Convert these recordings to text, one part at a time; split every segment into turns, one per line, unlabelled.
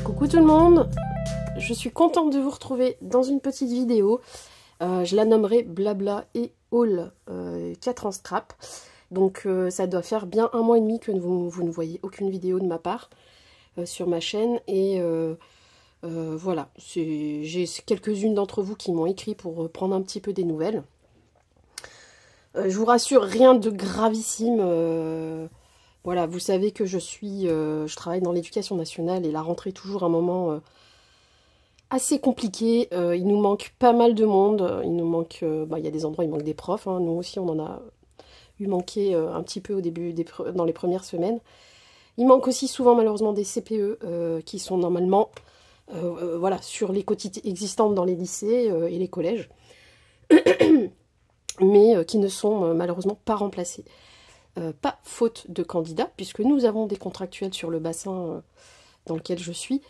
Coucou tout le monde, je suis contente de vous retrouver dans une petite vidéo. Je la nommerai Blabla et Haul 4 en scrap. Donc ça doit faire bien 1 mois et demi que vous ne voyez aucune vidéo de ma part sur ma chaîne. Et voilà, j'ai quelques-unes d'entre vous qui m'ont écrit pour prendre un petit peu des nouvelles. Je vous rassure, rien de gravissime. Voilà, vous savez que je travaille dans l'éducation nationale et la rentrée est toujours un moment assez compliqué. Il nous manque pas mal de monde. Il nous manque, il y a des endroits où il manque des profs. Hein. Nous aussi, on en a eu manqué un petit peu au début, dans les premières semaines. Il manque aussi souvent malheureusement des CPE qui sont normalement voilà, sur les quotités existantes dans les lycées et les collèges, mais qui ne sont malheureusement pas remplacés. Pas faute de candidats, puisque nous avons des contractuels sur le bassin dans lequel je suis,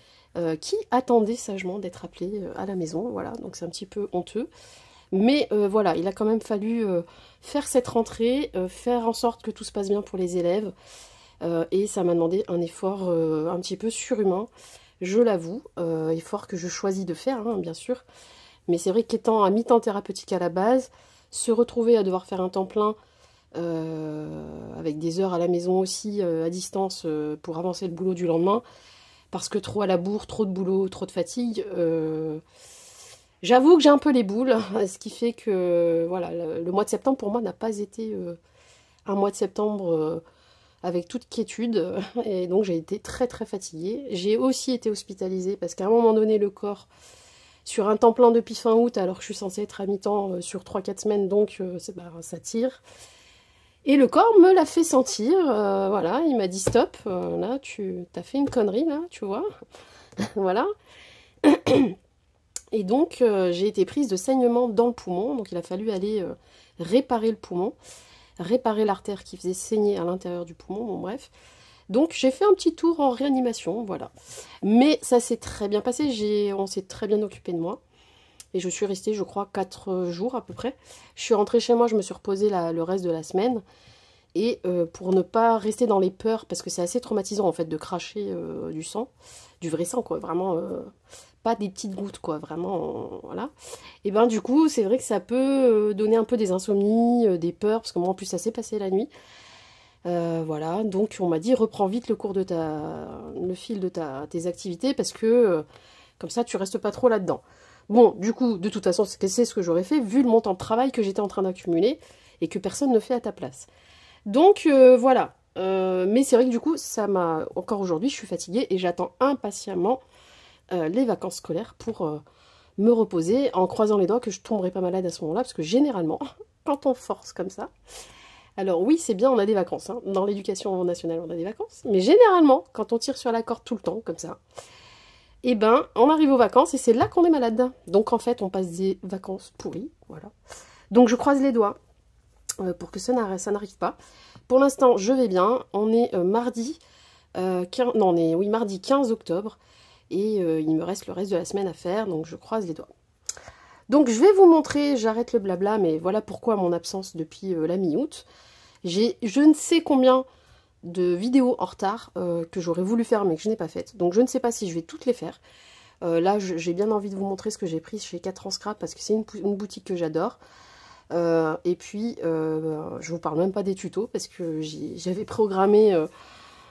qui attendaient sagement d'être appelés à la maison. Voilà, donc c'est un petit peu honteux. Mais voilà, il a quand même fallu faire cette rentrée, faire en sorte que tout se passe bien pour les élèves. Et ça m'a demandé un effort un petit peu surhumain, je l'avoue. Effort que je choisis de faire, hein, bien sûr. Mais c'est vrai qu'étant à mi-temps thérapeutique à la base, se retrouver à devoir faire un temps plein, avec des heures à la maison aussi, à distance, pour avancer le boulot du lendemain, parce que trop à la bourre, trop de boulot, trop de fatigue, j'avoue que j'ai un peu les boules, ce qui fait que voilà, le mois de septembre pour moi n'a pas été un mois de septembre avec toute quiétude, et donc j'ai été très très fatiguée. J'ai aussi été hospitalisée parce qu'à un moment donné le corps, sur un temps plein depuis fin août, alors que je suis censée être à mi-temps sur 3-4 semaines, donc ça tire. Et le corps me l'a fait sentir, voilà, il m'a dit stop, là tu as fait une connerie là, tu vois, voilà. Et donc j'ai été prise de saignement dans le poumon, donc il a fallu aller réparer le poumon, réparer l'artère qui faisait saigner à l'intérieur du poumon, bon bref. Donc j'ai fait un petit tour en réanimation, voilà. Mais ça s'est très bien passé, on s'est très bien occupé de moi. Et je suis restée, je crois, 4 jours à peu près. Je suis rentrée chez moi, je me suis reposée le reste de la semaine. Et pour ne pas rester dans les peurs, parce que c'est assez traumatisant en fait de cracher du sang, du vrai sang quoi, vraiment, pas des petites gouttes quoi, vraiment, voilà. Et ben du coup, c'est vrai que ça peut donner un peu des insomnies, des peurs, parce que moi en plus ça s'est passé la nuit. Voilà, donc on m'a dit reprends vite le fil de tes activités, parce que comme ça tu restes pas trop là-dedans. Bon, du coup, de toute façon, c'est ce que j'aurais fait, vu le montant de travail que j'étais en train d'accumuler, et que personne ne fait à ta place. Donc, voilà. Mais c'est vrai que du coup, encore aujourd'hui, je suis fatiguée, et j'attends impatiemment les vacances scolaires pour me reposer, en croisant les doigts que je tomberai pas malade à ce moment-là, parce que généralement, quand on force comme ça, alors oui, c'est bien, on a des vacances, hein. Dans l'éducation nationale, on a des vacances, mais généralement, quand on tire sur la corde tout le temps, comme ça, et ben, on arrive aux vacances et c'est là qu'on est malade. Donc en fait, on passe des vacances pourries, voilà. Donc je croise les doigts pour que ça n'arrive pas. Pour l'instant, je vais bien. On est mardi, mardi 15 octobre et il me reste le reste de la semaine à faire, donc je croise les doigts. Donc je vais vous montrer, j'arrête le blabla, mais voilà pourquoi mon absence depuis la mi-août. J'ai je ne sais combien de vidéos en retard que j'aurais voulu faire mais que je n'ai pas faites. Donc je ne sais pas si je vais toutes les faire. Là, j'ai bien envie de vous montrer ce que j'ai pris chez 4 en scrap parce que c'est une boutique que j'adore. Et puis, je vous parle même pas des tutos parce que j'avais programmé,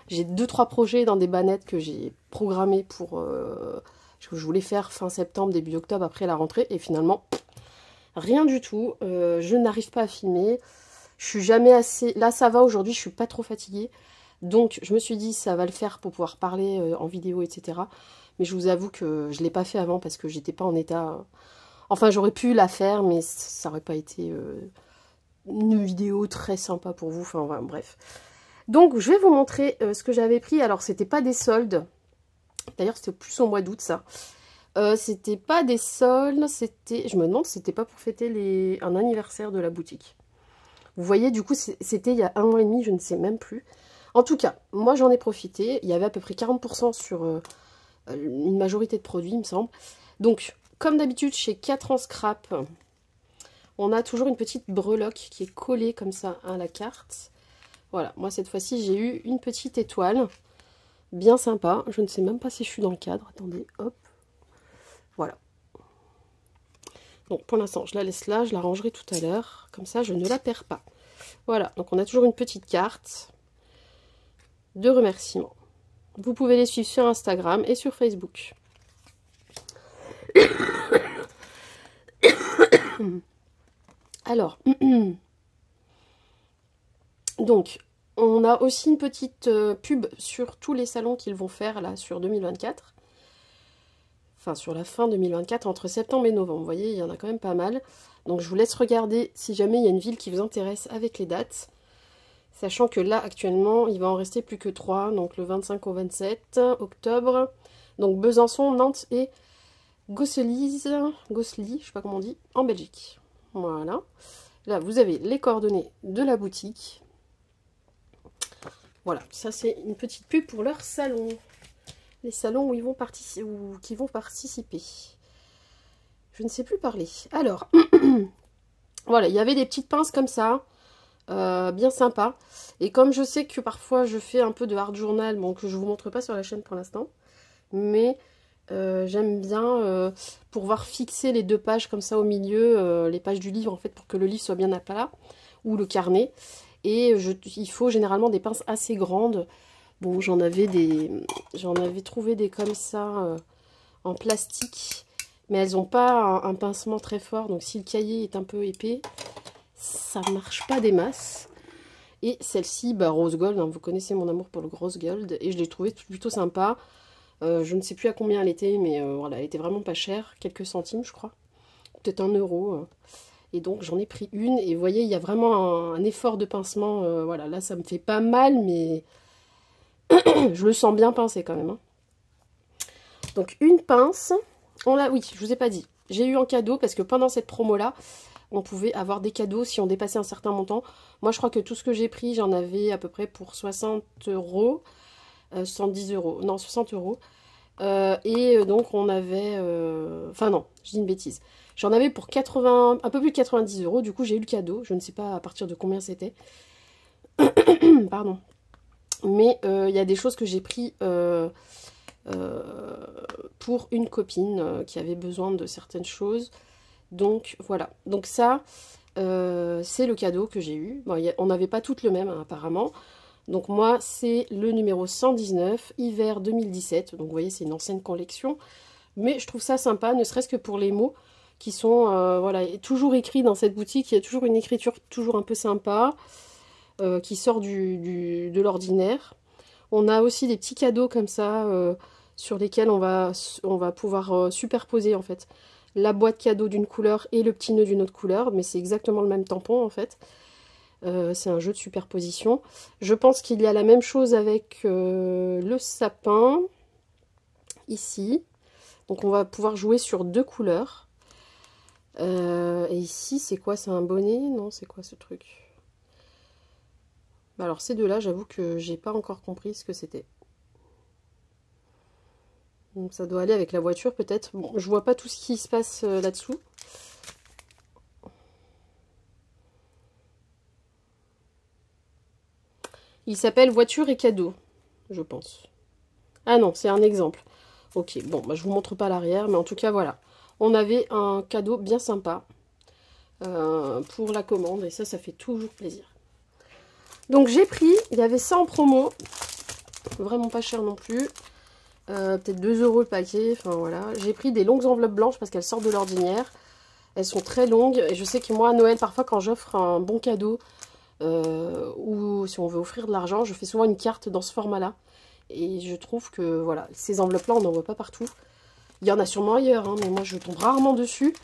j'ai 2-3 projets dans des bannettes que j'ai programmés pour, que je voulais faire fin septembre, début octobre après la rentrée. Et finalement, rien du tout. Je n'arrive pas à filmer. Je suis jamais assez... Là, ça va aujourd'hui, je suis pas trop fatiguée. Donc, je me suis dit, ça va le faire pour pouvoir parler en vidéo, etc. Mais je vous avoue que je l'ai pas fait avant parce que j'étais pas en état... Enfin, j'aurais pu la faire, mais ça aurait pas été une vidéo très sympa pour vous. Enfin, voilà, bref. Donc, je vais vous montrer ce que j'avais pris. Alors, c'était pas des soldes. D'ailleurs, c'était plus au mois d'août, ça. C'était pas des soldes, c'était... Je me demande si c'était pas pour fêter un anniversaire de la boutique. Vous voyez, du coup, c'était il y a 1 mois et demi, je ne sais même plus. En tout cas, moi, j'en ai profité. Il y avait à peu près 40% sur une majorité de produits, il me semble. Donc, comme d'habitude, chez 4 en scrap, on a toujours une petite breloque qui est collée comme ça à la carte. Voilà, moi, cette fois-ci, j'ai eu une petite étoile. bien sympa. Je ne sais même pas si je suis dans le cadre. Attendez, hop. Voilà. Donc pour l'instant, je la laisse là. Je la rangerai tout à l'heure. Comme ça, je ne la perds pas. Voilà. Donc on a toujours une petite carte de remerciements. Vous pouvez les suivre sur Instagram et sur Facebook. Alors, donc, on a aussi une petite pub sur tous les salons qu'ils vont faire là sur 2024. Enfin, sur la fin 2024, entre septembre et novembre. Vous voyez, il y en a quand même pas mal. Donc, je vous laisse regarder si jamais il y a une ville qui vous intéresse avec les dates. Sachant que là, actuellement, il va en rester plus que 3. Donc, le 25 au 27 octobre. Donc, Besançon, Nantes et Gosselies, je sais pas comment on dit, en Belgique. Voilà. Là, vous avez les coordonnées de la boutique. Voilà, ça c'est une petite pub pour leur salon. Les salons où ils vont qui vont participer. Je ne sais plus parler. Alors, voilà, il y avait des petites pinces comme ça, bien sympa. Et comme je sais que parfois je fais un peu de hard journal, bon, que je vous montre pas sur la chaîne pour l'instant, mais j'aime bien pouvoir fixer les 2 pages comme ça au milieu, les pages du livre en fait, pour que le livre soit bien à plat, ou le carnet. Et il faut généralement des pinces assez grandes. Bon, j'en avais trouvé des comme ça en plastique, mais elles n'ont pas un pincement très fort. Donc si le cahier est un peu épais, ça ne marche pas des masses. Et celle-ci, bah, rose gold, hein, vous connaissez mon amour pour le rose gold, et je l'ai trouvée plutôt sympa. Je ne sais plus à combien elle était, mais voilà, elle était vraiment pas chère, quelques centimes je crois, peut-être 1 euro. Et donc j'en ai pris une, et vous voyez, il y a vraiment un effort de pincement. Voilà, là ça me fait pas mal, mais je le sens bien pincé quand même. Hein. Donc une pince, oui, je vous ai pas dit, j'ai eu en cadeau, parce que pendant cette promo-là, on pouvait avoir des cadeaux si on dépassait un certain montant. Moi je crois que tout ce que j'ai pris, j'en avais à peu près pour 60 euros, 70 euros, non 60 euros. Donc on avait, enfin non, je dis une bêtise. J'en avais pour 80, un peu plus de 90 euros, du coup j'ai eu le cadeau, je ne sais pas à partir de combien c'était. Pardon. Mais il y a des choses que j'ai pris pour une copine qui avait besoin de certaines choses. Donc voilà, donc ça c'est le cadeau que j'ai eu. Bon, on n'avait pas toutes le même hein, apparemment. Donc moi c'est le numéro 119, hiver 2017. Donc vous voyez c'est une ancienne collection. Mais je trouve ça sympa, ne serait-ce que pour les mots qui sont voilà, toujours écrits dans cette boutique. Il y a toujours une écriture toujours un peu sympa qui sort de l'ordinaire. On a aussi des petits cadeaux comme ça sur lesquels on va pouvoir superposer en fait la boîte cadeau d'une couleur et le petit nœud d'une autre couleur. Mais c'est exactement le même tampon en fait. C'est un jeu de superposition. Je pense qu'il y a la même chose avec le sapin ici. Donc on va pouvoir jouer sur 2 couleurs. Et ici, c'est quoi? C'est un bonnet? Non, c'est quoi ce truc? Bah alors ces deux-là, j'avoue que j'ai pas encore compris ce que c'était. Donc ça doit aller avec la voiture peut-être. Bon, je vois pas tout ce qui se passe là-dessous. Il s'appelle voiture et cadeau, je pense. Ah non, c'est un exemple. Ok, bon, bah, je vous montre pas l'arrière, mais en tout cas, voilà. On avait un cadeau bien sympa pour la commande, et ça fait toujours plaisir. Donc j'ai pris, il y avait ça en promo, vraiment pas cher non plus, peut-être 2 euros le paquet, enfin voilà. J'ai pris des longues enveloppes blanches parce qu'elles sortent de l'ordinaire. Elles sont très longues, et je sais que moi, à Noël, parfois, quand j'offre un bon cadeau, ou si on veut offrir de l'argent, je fais souvent une carte dans ce format-là. Et je trouve que, voilà, ces enveloppes-là, on n'en voit pas partout. Il y en a sûrement ailleurs, hein, mais moi, je tombe rarement dessus.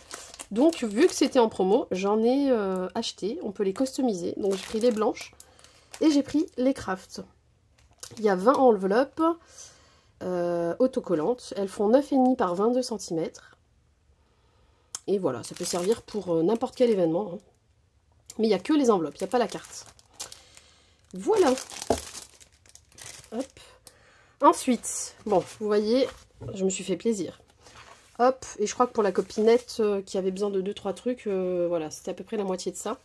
Donc, vu que c'était en promo, j'en ai acheté. On peut les customiser. Donc, j'ai pris les blanches et j'ai pris les crafts. Il y a 20 enveloppes autocollantes. Elles font 9,5 par 22 cm. Et voilà, ça peut servir pour n'importe quel événement. Hein. Mais il n'y a que les enveloppes, il n'y a pas la carte. Voilà. Hop. Ensuite, bon, vous voyez, je me suis fait plaisir. Hop, et je crois que pour la copinette qui avait besoin de 2-3 trucs, voilà, c'était à peu près la moitié de ça.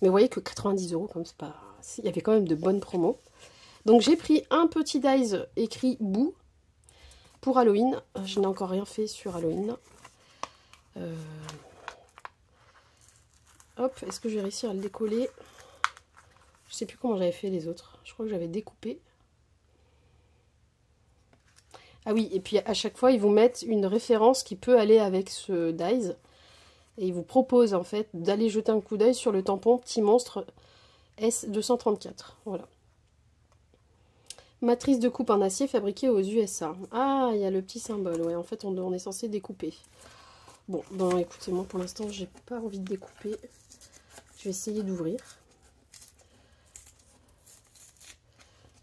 Mais vous voyez que 90 euros, comme c'est pas... Il y avait quand même de bonnes promos. Donc j'ai pris un petit dies écrit Boo pour Halloween. Je n'ai encore rien fait sur Halloween. Hop, est-ce que je vais réussir à le décoller? Je sais plus comment j'avais fait les autres. Je crois que j'avais découpé. Ah oui, et puis à chaque fois, ils vous mettent une référence qui peut aller avec ce dies. Et ils vous proposent en fait d'aller jeter un coup d'œil sur le tampon Petit Monstre S234. Voilà. Matrice de coupe en acier fabriquée aux USA. Ah, il y a le petit symbole. Ouais, en fait, on est censé découper. Bon, ben écoutez, moi pour l'instant, j'ai pas envie de découper. Je vais essayer d'ouvrir.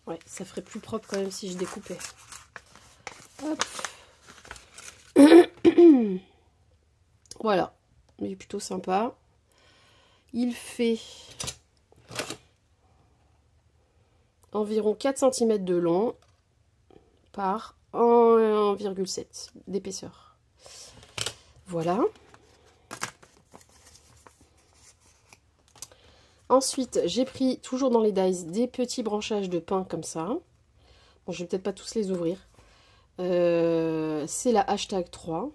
Ouais, ça ferait plus propre quand même si je découpais. Hop. Voilà. Il est plutôt sympa. Il fait environ 4 cm de long par 1,7 d'épaisseur. Voilà. Ensuite, j'ai pris, toujours dans les dies, des petits branchages de pain comme ça. Bon, je vais peut-être pas tous les ouvrir. C'est la hashtag 3.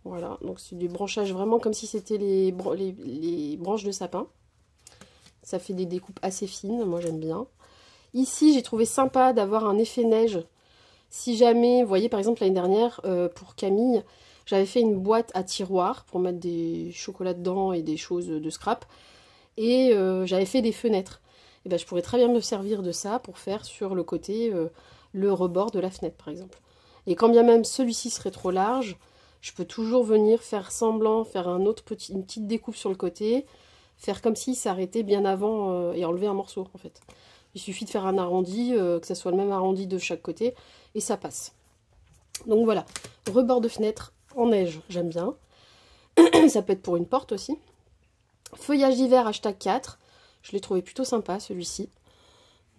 Voilà, donc c'est du branchage vraiment comme si c'était les branches de sapin. Ça fait des découpes assez fines, moi j'aime bien. Ici, j'ai trouvé sympa d'avoir un effet neige. Si jamais, vous voyez par exemple l'année dernière, pour Camille, j'avais fait une boîte à tiroirs pour mettre des chocolats dedans et des choses de scrap. Et j'avais fait des fenêtres. Et ben, je pourrais très bien me servir de ça pour faire sur le côté, le rebord de la fenêtre par exemple. Et quand bien même celui-ci serait trop large, je peux toujours venir faire semblant, faire une petite découpe sur le côté, faire comme si ça arrêtait bien avant et enlever un morceau en fait. Il suffit de faire un arrondi, que ça soit le même arrondi de chaque côté, et ça passe. Donc voilà, rebord de fenêtre en neige, j'aime bien. Ça peut être pour une porte aussi. Feuillage d'hiver hashtag 4, je l'ai trouvé plutôt sympa celui-ci.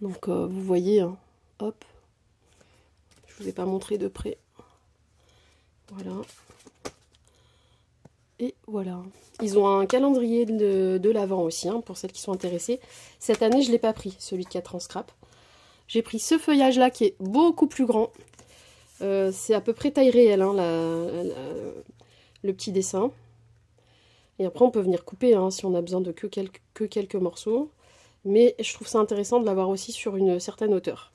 Donc vous voyez, hein, hop, je vous ai pas montré de près. Voilà. Et voilà. Ils ont un calendrier de l'Avent aussi, hein, pour celles qui sont intéressées. Cette année, je ne l'ai pas pris, celui de 4 ans scrap. J'ai pris ce feuillage-là qui est beaucoup plus grand. C'est à peu près taille réelle, hein, le petit dessin. Et après, on peut venir couper hein, si on a besoin de que quelques morceaux. Mais je trouve ça intéressant de l'avoir aussi sur une certaine hauteur.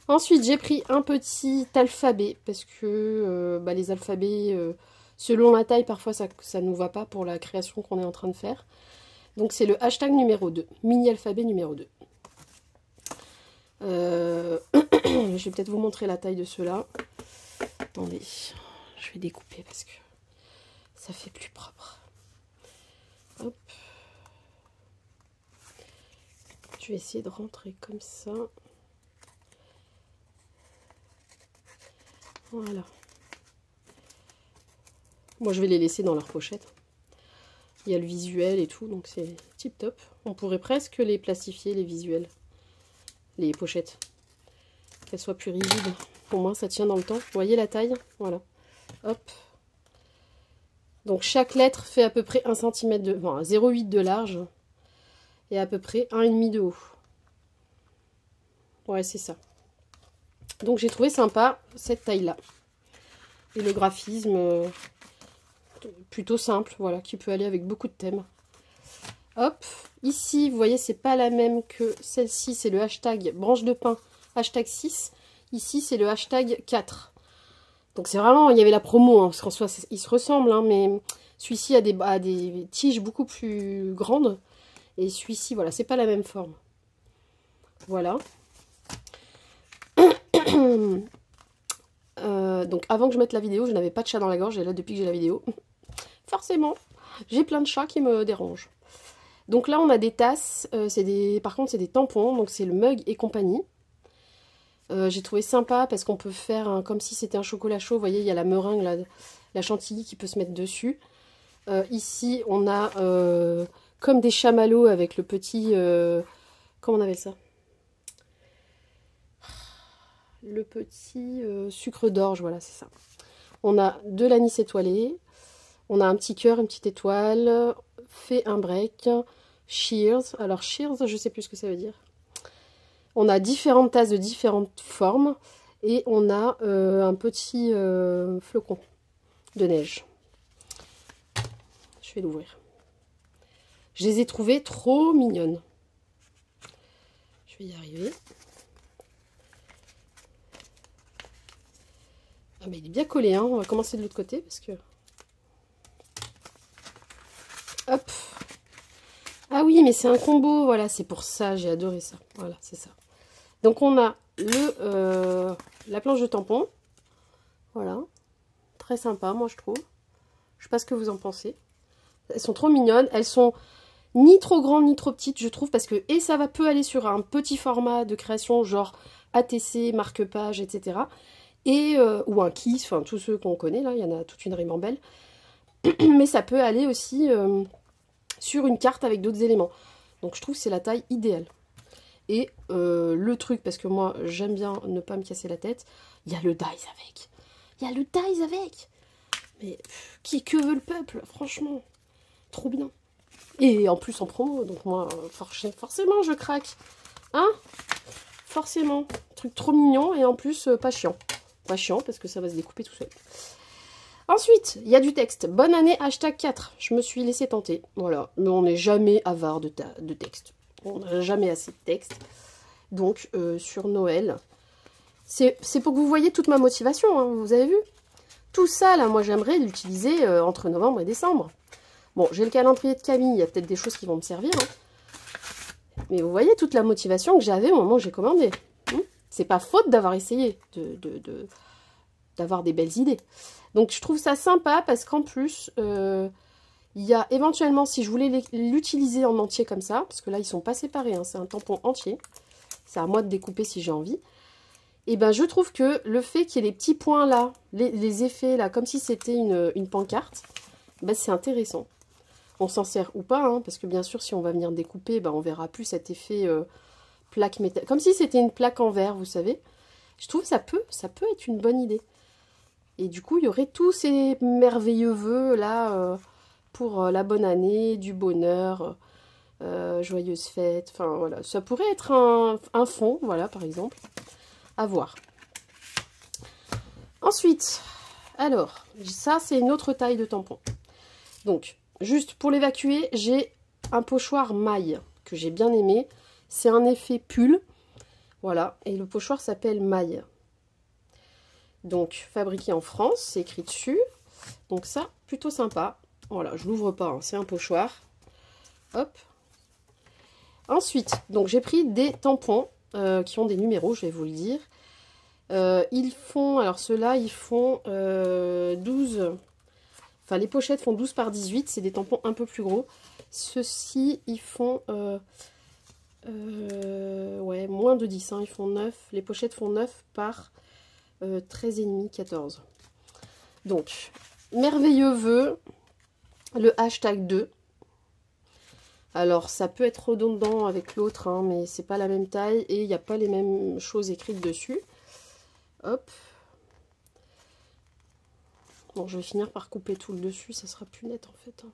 Ensuite, j'ai pris un petit alphabet, parce que les alphabets... selon la taille, parfois ça ne nous va pas pour la création qu'on est en train de faire. Donc c'est le hashtag numéro 2, mini alphabet numéro 2. Je vais peut-être vous montrer la taille de ceux-là. Attendez, je vais découper parce que ça fait plus propre. Hop. Je vais essayer de rentrer comme ça. Voilà. Moi, je vais les laisser dans leur pochette. Il y a le visuel et tout, donc c'est tip top. On pourrait presque les plastifier, les visuels, les pochettes. Qu'elles soient plus rigides. Au moins, ça tient dans le temps. Vous voyez la taille? Voilà. Hop. Donc, chaque lettre fait à peu près 1 cm de... Bon, 0,8 de large. Et à peu près 1,5 de haut. Ouais, c'est ça. Donc, j'ai trouvé sympa cette taille-là. Et le graphisme... plutôt simple, voilà, qui peut aller avec beaucoup de thèmes. Hop, ici, vous voyez, c'est pas la même que celle-ci, c'est le hashtag branche de pin, hashtag 6. Ici, c'est le hashtag 4. Donc c'est vraiment, il y avait la promo, hein, parce qu'en soi, ils se ressemblent, hein, mais celui-ci a des tiges beaucoup plus grandes. Et celui-ci, voilà, c'est pas la même forme. Voilà. Donc avant que je mette la vidéo, je n'avais pas de chat dans la gorge, et là, depuis que j'ai la vidéo... Forcément, j'ai plein de chats qui me dérangent. Donc là, on a des tasses. Par contre, c'est des tampons. Donc c'est le Mug et compagnie. J'ai trouvé sympa parce qu'on peut faire comme si c'était un chocolat chaud. Vous voyez, il y a la meringue, la chantilly qui peut se mettre dessus. Ici, on a comme des chamallows avec le petit... comment on appelle ça? Le petit sucre d'orge, voilà, c'est ça. On a de l'anis étoilé. On a un petit cœur, une petite étoile, fait un break, cheers. Alors cheers, je sais plus ce que ça veut dire. On a différentes tasses de différentes formes. Et on a un petit flocon de neige. Je vais l'ouvrir. Je les ai trouvées trop mignonnes. Je vais y arriver. Ah mais il est bien collé, hein. On va commencer de l'autre côté parce que... Hop. Ah oui, mais c'est un combo, voilà, c'est pour ça, j'ai adoré ça. Voilà, c'est ça. Donc on a la planche de tampons. Voilà. Très sympa, moi je trouve. Je sais pas ce que vous en pensez. Elles sont trop mignonnes. Elles sont ni trop grandes ni trop petites, je trouve, parce que et ça peut aller sur un petit format de création, genre ATC, marque-page, etc. Et, ou un Kiss, enfin tous ceux qu'on connaît, là, il y en a toute une ribambelle. Mais ça peut aller aussi sur une carte avec d'autres éléments. Donc je trouve que c'est la taille idéale. Et le truc, parce que moi j'aime bien ne pas me casser la tête, il y a le dies avec. Il y a le dies avec. Mais que veut le peuple, franchement. Trop bien. Et en plus en promo, donc moi forcément je craque. Hein? Forcément. Truc trop mignon et en plus pas chiant. Pas chiant parce que ça va se découper tout seul. Ensuite, il y a du texte. Bonne année, #4. Je me suis laissé tenter. Voilà. Mais on n'est jamais avare de texte. On n'a jamais assez de texte. Donc, sur Noël, c'est pour que vous voyez toute ma motivation. Hein, vous avez vu? Tout ça, là, moi, j'aimerais l'utiliser entre novembre et décembre. Bon, j'ai le calendrier de Camille. Il y a peut-être des choses qui vont me servir. Hein. Mais vous voyez toute la motivation que j'avais au moment où j'ai commandé. C'est pas faute d'avoir essayé d'avoir des belles idées. Donc, je trouve ça sympa parce qu'en plus... il y a éventuellement, si je voulais l'utiliser en entier comme ça, parce que là, ils sont pas séparés, hein, c'est un tampon entier. C'est à moi de découper si j'ai envie. Et ben, je trouve que le fait qu'il y ait les petits points là, les effets là, comme si c'était une pancarte, ben, c'est intéressant. On s'en sert ou pas, hein, parce que bien sûr, si on va venir découper, ben, on verra plus cet effet plaque métal. Comme si c'était une plaque en verre, vous savez. Je trouve que ça peut être une bonne idée. Et du coup, il y aurait tous ces merveilleux vœux là... pour la bonne année, du bonheur, joyeuses fêtes, enfin voilà, ça pourrait être un fond, voilà, par exemple, à voir. Ensuite, alors, ça c'est une autre taille de tampon. Donc, juste pour l'évacuer, j'ai un pochoir maille, que j'ai bien aimé, c'est un effet pull, voilà, et le pochoir s'appelle maille. Donc, fabriqué en France, c'est écrit dessus, donc ça, plutôt sympa. Voilà, je l'ouvre pas, hein, c'est un pochoir. Hop. Ensuite, donc j'ai pris des tampons qui ont des numéros, je vais vous le dire. Ils font, alors ceux-là, ils font 12. Enfin, les pochettes font 12 par 18, c'est des tampons un peu plus gros. Ceux-ci, ils font ouais, moins de 10, hein, ils font 9. Les pochettes font 9 par 13,5, 14. Donc, merveilleux vœu. Le #2. Alors, ça peut être redondant avec l'autre, hein, mais c'est pas la même taille et il n'y a pas les mêmes choses écrites dessus. Hop. Bon, je vais finir par couper tout le dessus, ça sera plus net en fait. Hein.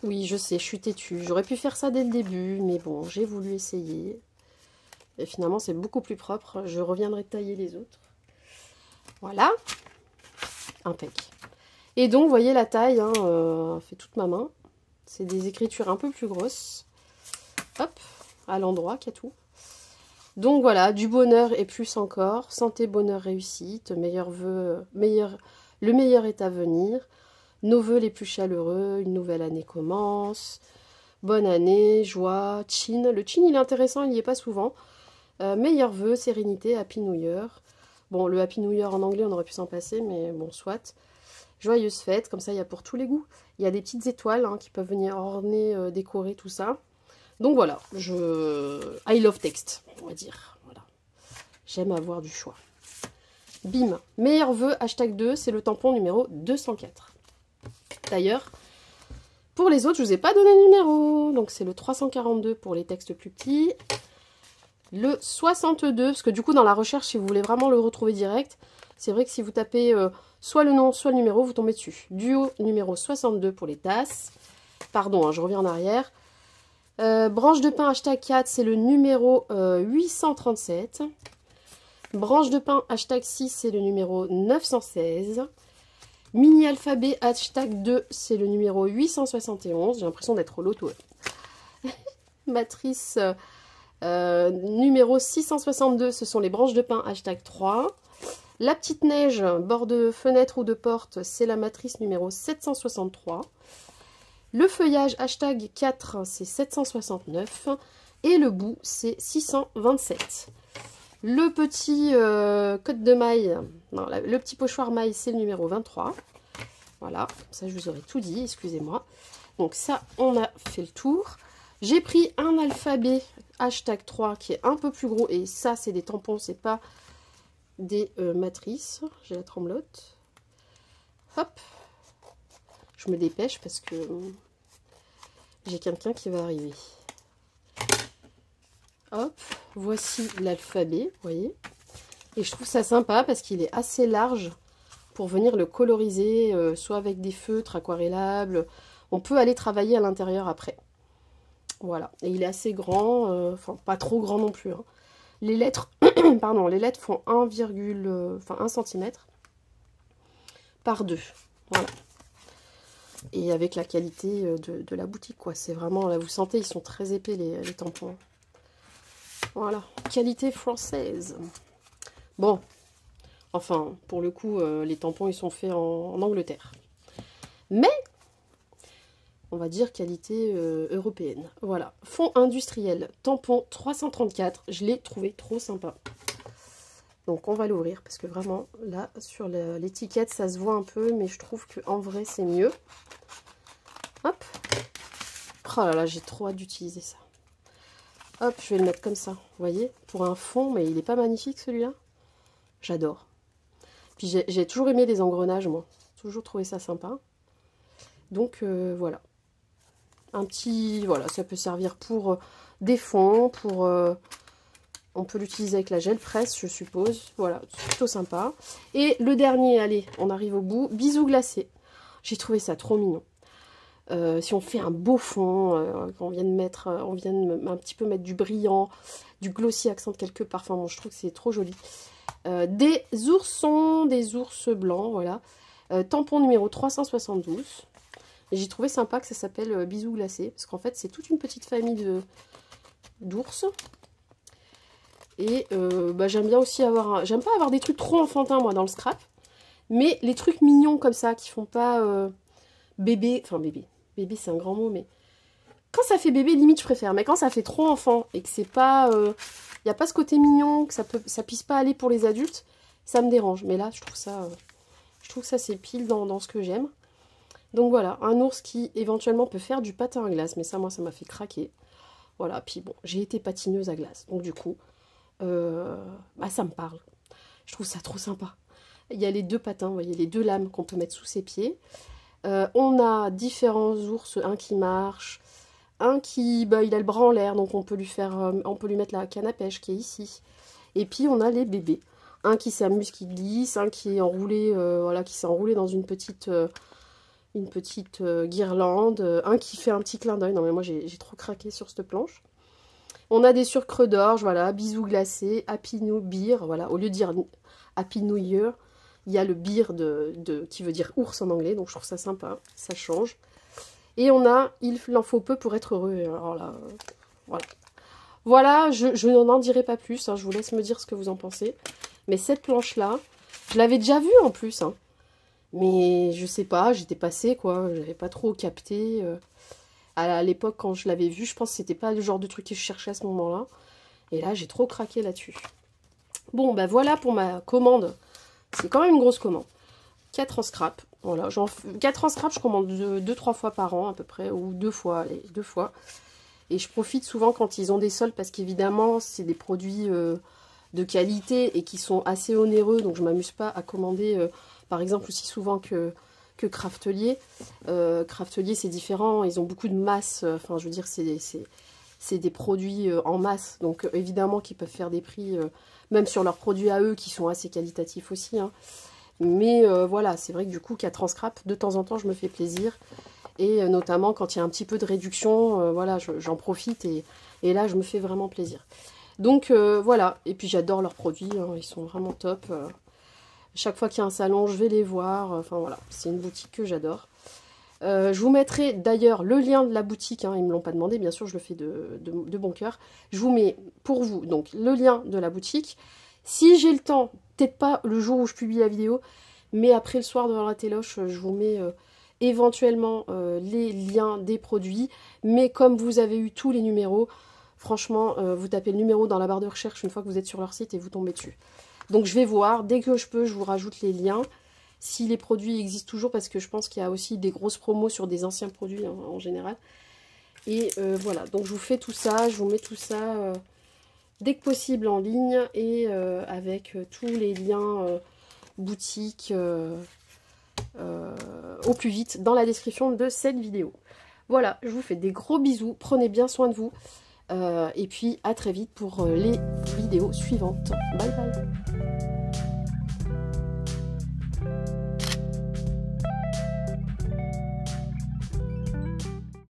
Oui, je sais, je suis têtue. J'aurais pu faire ça dès le début, mais bon, j'ai voulu essayer. Et finalement, c'est beaucoup plus propre. Je reviendrai tailler les autres. Voilà. Impec. Et donc, vous voyez la taille, hein, fait toute ma main. C'est des écritures un peu plus grosses. Hop, à l'endroit qu'il y a tout. Donc voilà, du bonheur et plus encore. Santé, bonheur, réussite. Meilleurs vœux, le meilleur est à venir. Nos vœux les plus chaleureux. Une nouvelle année commence. Bonne année, joie, chin. Le chin, il est intéressant, il n'y est pas souvent. Meilleurs vœux, sérénité, Happy New Year. Bon, le Happy New Year en anglais, on aurait pu s'en passer, mais bon, soit. Joyeuses fêtes, comme ça, il y a pour tous les goûts. Il y a des petites étoiles hein, qui peuvent venir orner, décorer tout ça. Donc voilà, I love text, on va dire. Voilà. J'aime avoir du choix. Bim, meilleur vœu, #2, c'est le tampon numéro 204. D'ailleurs, pour les autres, je ne vous ai pas donné le numéro. Donc c'est le 342 pour les textes plus petits. Le 62, parce que du coup, dans la recherche, si vous voulez vraiment le retrouver direct, c'est vrai que si vous tapez soit le nom, soit le numéro, vous tombez dessus. Duo numéro 62 pour les tasses. Pardon, hein, je reviens en arrière. Branche de pain hashtag 4, c'est le numéro 837. Branche de pain hashtag 6, c'est le numéro 916. Mini alphabet hashtag 2, c'est le numéro 871. J'ai l'impression d'être au loto. Matrice numéro 662, ce sont les branches de pain hashtag 3. La petite neige, bord de fenêtre ou de porte, c'est la matrice numéro 763. Le feuillage hashtag 4, c'est 769. Et le bout, c'est 627. Le petit code de maille, non, le petit pochoir maille, c'est le numéro 23. Voilà, ça je vous aurais tout dit, excusez-moi. Donc ça, on a fait le tour. J'ai pris un alphabet hashtag 3 qui est un peu plus gros. Et ça, c'est des tampons, c'est pas des matrices. J'ai la tremblote. Hop. Je me dépêche parce que j'ai quelqu'un qui va arriver. Hop, voici l'alphabet, vous voyez. Et je trouve ça sympa parce qu'il est assez large pour venir le coloriser, soit avec des feutres aquarellables. On peut aller travailler à l'intérieur après. Voilà, et il est assez grand, enfin pas trop grand non plus. Hein. Les lettres, pardon, les lettres font 1 cm par 2. Voilà. Et avec la qualité de la boutique, quoi. C'est vraiment, là vous sentez, ils sont très épais les tampons. Voilà, qualité française. Bon, enfin, pour le coup, les tampons, ils sont faits en Angleterre. Mais, on va dire qualité européenne. Voilà, fond industriel, tampon 334. Je l'ai trouvé trop sympa. Donc, on va l'ouvrir parce que vraiment, là, sur l'étiquette, ça se voit un peu. Mais je trouve qu'en vrai, c'est mieux. Hop. Oh là là, j'ai trop hâte d'utiliser ça. Hop, je vais le mettre comme ça, vous voyez, pour un fond, mais il n'est pas magnifique celui-là. J'adore. Puis j'ai toujours aimé les engrenages, moi. Toujours trouvé ça sympa. Donc voilà. Un petit, voilà, ça peut servir pour des fonds, pour... on peut l'utiliser avec la gel presse, je suppose. Voilà, c'est plutôt sympa. Et le dernier, allez, on arrive au bout. Bisous glacés. J'ai trouvé ça trop mignon. Si on fait un beau fond, on vient de mettre, un petit peu mettre du brillant, du glossy accent quelque part. Enfin bon, je trouve que c'est trop joli. Des oursons, des ours blancs, voilà. Tampon numéro 372. Et j'ai trouvé sympa que ça s'appelle Bisous glacés, parce qu'en fait c'est toute une petite famille d'ours. Et j'aime bien aussi avoir, j'aime pas avoir des trucs trop enfantins moi dans le scrap, mais les trucs mignons comme ça qui font pas bébé, enfin bébé c'est un grand mot, mais quand ça fait bébé, limite je préfère. Mais quand ça fait trop enfant et que c'est pas, y a pas ce côté mignon, que ça puisse pas aller pour les adultes, ça me dérange. Mais là, je trouve ça c'est pile dans ce que j'aime. Donc voilà, un ours qui éventuellement peut faire du patin à glace, mais ça, moi, ça m'a fait craquer. Voilà, puis bon, j'ai été patineuse à glace, donc du coup, ça me parle. Je trouve ça trop sympa. Il y a les deux patins, vous voyez, les deux lames qu'on peut mettre sous ses pieds. On a différents ours, un qui marche, un qui, il a le bras en l'air, donc on peut lui mettre la canne à pêche qui est ici. Et puis on a les bébés, un qui s'amuse, qui glisse, un qui est enroulé, voilà, qui s'est enroulé dans une petite guirlande, un qui fait un petit clin d'œil. Non mais moi j'ai trop craqué sur cette planche. On a des sucres d'orge, voilà, bisous glacés, Happy New Beer, voilà, au lieu de dire Happy New Year, il y a le beer qui veut dire ours en anglais, donc je trouve ça sympa, ça change. Et on a il en faut peu pour être heureux. Alors là, voilà. Voilà, je n'en dirai pas plus, hein, je vous laisse me dire ce que vous en pensez. Mais cette planche-là, je l'avais déjà vue en plus, hein. Mais je sais pas, j'étais passée, quoi, j'avais pas trop capté. À l'époque, quand je l'avais vue, je pense que c'était pas le genre de truc que je cherchais à ce moment-là. Et là, j'ai trop craqué là-dessus. Bon, voilà pour ma commande. C'est quand même une grosse commande. 4 en scrap. Voilà, 4 en scrap, je commande 2-3 fois par an à peu près, ou 2 fois, allez, 2 fois. Et je profite souvent quand ils ont des soldes, parce qu'évidemment, c'est des produits de qualité et qui sont assez onéreux, donc je m'amuse pas à commander, par exemple, aussi souvent que Craftelier. Craftelier, c'est différent, ils ont beaucoup de masse, enfin, je veux dire, c'est des produits en masse, donc évidemment qu'ils peuvent faire des prix, même sur leurs produits à eux, qui sont assez qualitatifs aussi, hein. Mais voilà, c'est vrai que du coup, 4 en scrap, de temps en temps, je me fais plaisir. Et notamment quand il y a un petit peu de réduction, voilà, j'en profite et là je me fais vraiment plaisir. Donc voilà, et puis j'adore leurs produits, hein, ils sont vraiment top. Chaque fois qu'il y a un salon, je vais les voir. Enfin voilà, c'est une boutique que j'adore. Je vous mettrai d'ailleurs le lien de la boutique, hein, ils ne me l'ont pas demandé, bien sûr, je le fais de bon cœur. Je vous mets pour vous donc le lien de la boutique. Si j'ai le temps, peut-être pas le jour où je publie la vidéo, mais après le soir devant la téloche, je vous mets éventuellement les liens des produits. Mais comme vous avez eu tous les numéros, franchement, vous tapez le numéro dans la barre de recherche une fois que vous êtes sur leur site et vous tombez dessus. Donc je vais voir, dès que je peux, je vous rajoute les liens. Si les produits existent toujours, parce que je pense qu'il y a aussi des grosses promos sur des anciens produits hein, en général. Et voilà, donc je vous fais tout ça, je vous mets tout ça dès que possible en ligne et avec tous les liens boutiques au plus vite dans la description de cette vidéo. Voilà, je vous fais des gros bisous, prenez bien soin de vous et puis à très vite pour les vidéos suivantes. Bye bye.